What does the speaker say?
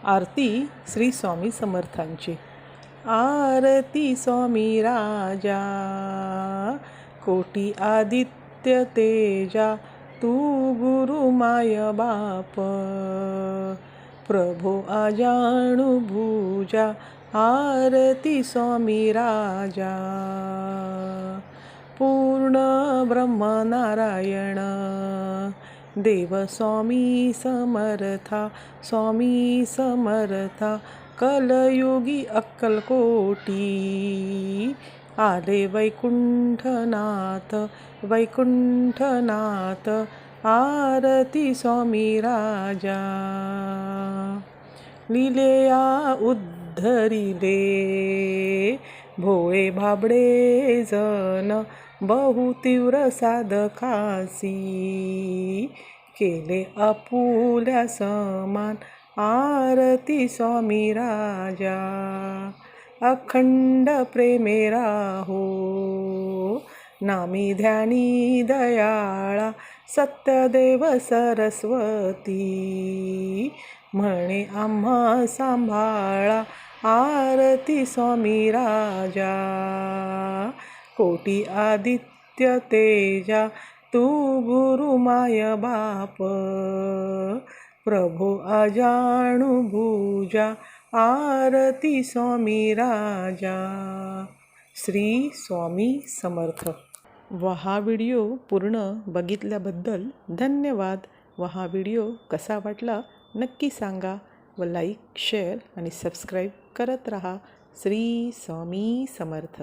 आरती श्री स्वामी समर्थांची। आरती स्वामी राजा, कोटी आदित्य तेजा, तू गुरु माय बाप, प्रभो अजाणु भुजा, आरती स्वामी राजा। पूर्ण ब्रह्म नारायण, देव स्वामी समर्था, स्वामी समर्था, कलयुगी अक्कलकोटी, आले वैकुंठनाथ, वैकुंठनाथ, आरती स्वामी राजा। लीलेया उद्धरिले भोळे भाबडे जन, बहु तीव्र साधकासी, केले आपुल्या समान, आरती स्वामी राजा। अखंड प्रेमे राहो, नामी ध्यानी दयाळा, सत्यदेव सरस्वती, म्हणे आम्हा सांभाळा, आरती स्वामी राजा। कोटी आदित्य तेजा, तू गुरु माय बाप, प्रभो अजाणु भुजा, आरती स्वामी राजा। श्री स्वामी समर्थ। हा व्हिडिओ पूर्ण बघितल्याबद्दल धन्यवाद। हा व्हिडिओ कसा वाटला नक्की सांगा व लाईक, शेअर आणि सबस्क्राईब करत रहा। श्री स्वामी समर्थ।